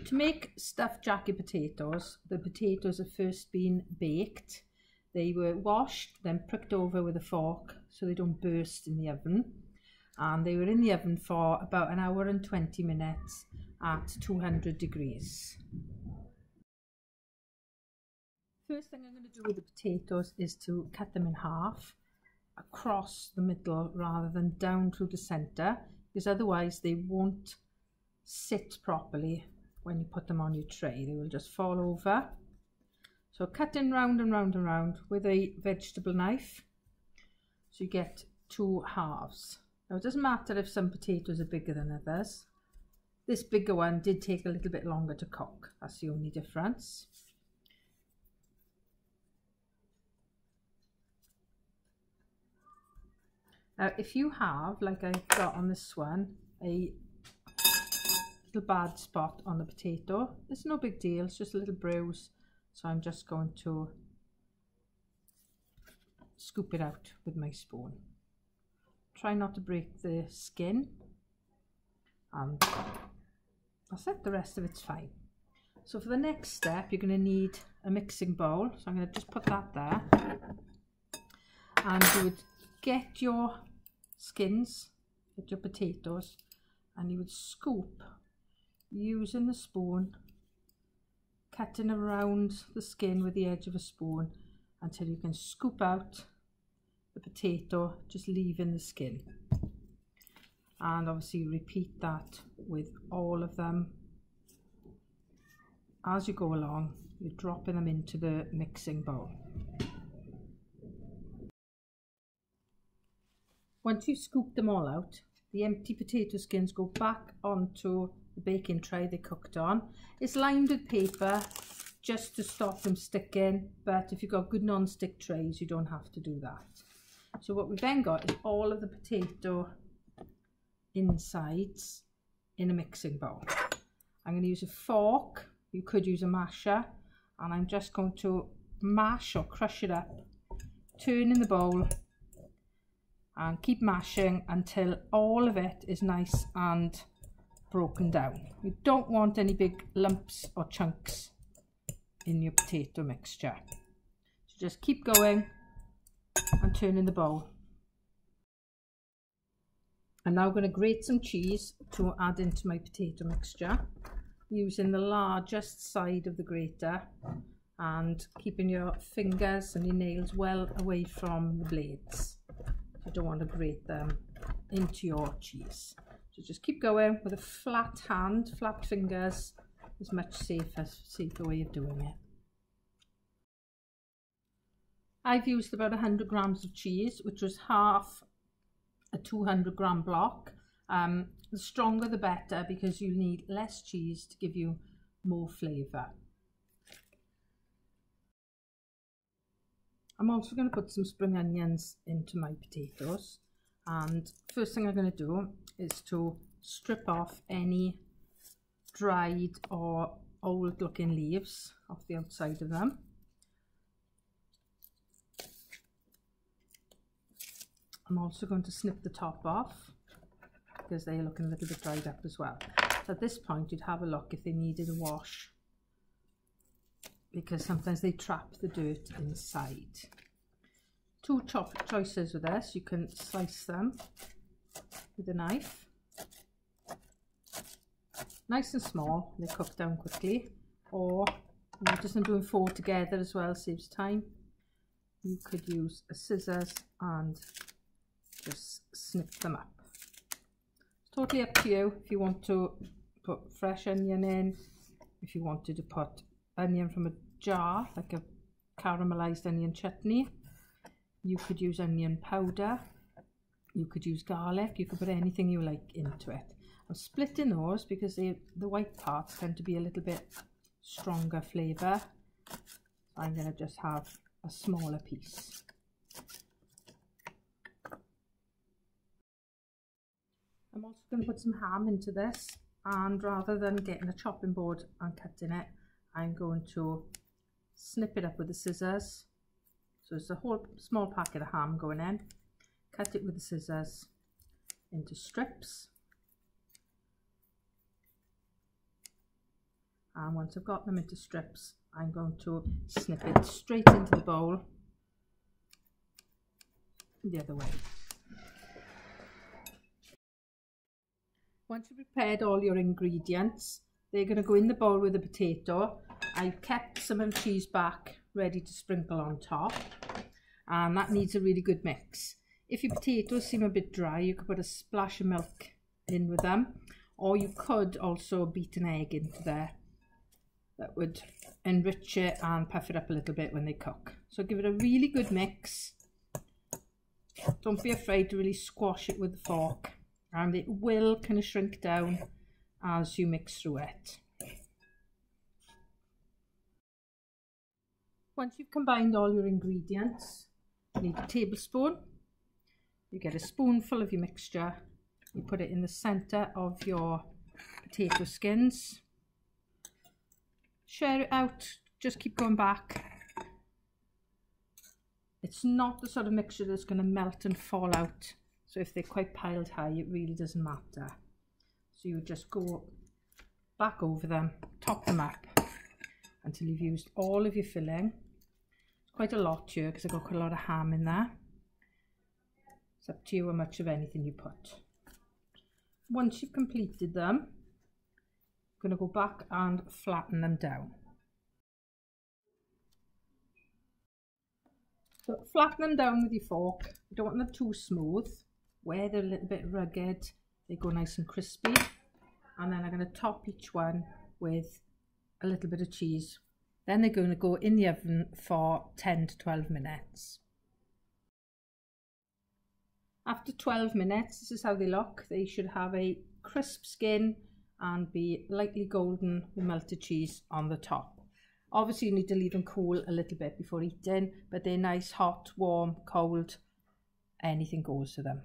To make stuffed jacket potatoes, the potatoes have first been baked. They were washed, then pricked over with a fork so they don't burst in the oven. And they were in the oven for about an hour and 20 minutes at 200 degrees. First thing I'm going to do with the potatoes is to cut them in half across the middle rather than down through the centre, because otherwise they won't sit properly when you put them on your tray. They will just fall over. So cut in round and round and round with a vegetable knife so you get two halves. Now it doesn't matter if some potatoes are bigger than others. This bigger one did take a little bit longer to cook. That's the only difference. Now if you have, like I've got on this one, a little bad spot on the potato, it's no big deal, it's just a little bruise. So I'm just going to scoop it out with my spoon. Try not to break the skin, and that's it, the rest of it's fine. So for the next step, you're going to need a mixing bowl. So I'm going to just put that there, and you would get your skins, get your potatoes, and you would scoop using the spoon, cutting around the skin with the edge of a spoon until you can scoop out the potato, just leaving the skin. And obviously repeat that with all of them. As you go along, you're dropping them into the mixing bowl. Once you've scooped them all out, the empty potato skins go back onto the baking tray they cooked on. It's lined with paper just to stop them sticking, but if you've got good non-stick trays, you don't have to do that. So what we've then got is all of the potato insides in a mixing bowl. I'm going to use a fork, you could use a masher, and I'm just going to mash or crush it up, turn in the bowl, and keep mashing until all of it is nice and broken down. You don't want any big lumps or chunks in your potato mixture. So just keep going and turn in the bowl. I'm now going to grate some cheese to add into my potato mixture, using the largest side of the grater and keeping your fingers and your nails well away from the blades. You don't want to grate them into your cheese. So just keep going with a flat hand, flat fingers, is much safer way of doing it. I've used about 100 grams of cheese, which was half a 200 gram block. The stronger the better, because you need less cheese to give you more flavour. I'm also going to put some spring onions into my potatoes, and first thing I'm going to do is to strip off any dried or old looking leaves off the outside of them. I'm also going to snip the top off because they're looking a little bit dried up as well. So at this point you'd have a look if they needed a wash, because sometimes they trap the dirt inside. Two choices with this: you can slice them with a knife, nice and small, they cook down quickly, or just doing 4 together as well, saves time. You could use a scissors and just snip them up. It's totally up to you if you want to put fresh onion in, if you wanted to put onion from a jar, like a caramelized onion chutney. You could use onion powder, you could use garlic, you could put anything you like into it. I'm splitting those because the white parts tend to be a little bit stronger flavour. I'm going to just have a smaller piece. I'm also going to put some ham into this, and rather than getting a chopping board and cutting it, I'm going to snip it up with the scissors. So it's a whole small packet of ham going in. Cut it with the scissors into strips. And once I've got them into strips, I'm going to snip it straight into the bowl the other way. Once you've prepared all your ingredients, they're going to go in the bowl with the potato. I've kept some of the cheese back ready to sprinkle on top, and that needs a really good mix. If your potatoes seem a bit dry, you could put a splash of milk in with them, or you could also beat an egg into there. That would enrich it and puff it up a little bit when they cook. So give it a really good mix. Don't be afraid to really squash it with the fork, and it will kind of shrink down as you mix through it. Once you've combined all your ingredients, you need a tablespoon. You get a spoonful of your mixture, you put it in the centre of your potato skins. Share it out, just keep going back. It's not the sort of mixture that's going to melt and fall out, so if they're quite piled high, it really doesn't matter. So you just go back over them, top them up until you've used all of your filling. It's quite a lot here because I've got quite a lot of ham in there. It's up to you how much of anything you put. Once you've completed them, I'm going to go back and flatten them down. So flatten them down with your fork. You don't want them too smooth. Where they're a little bit rugged, they go nice and crispy. And then I'm going to top each one with a little bit of cheese. Then they're going to go in the oven for 10 to 12 minutes. After 12 minutes, this is how they look. They should have a crisp skin and be lightly golden with melted cheese on the top. Obviously you need to leave them cool a little bit before eating, but they're nice, hot, warm, cold, anything goes to them.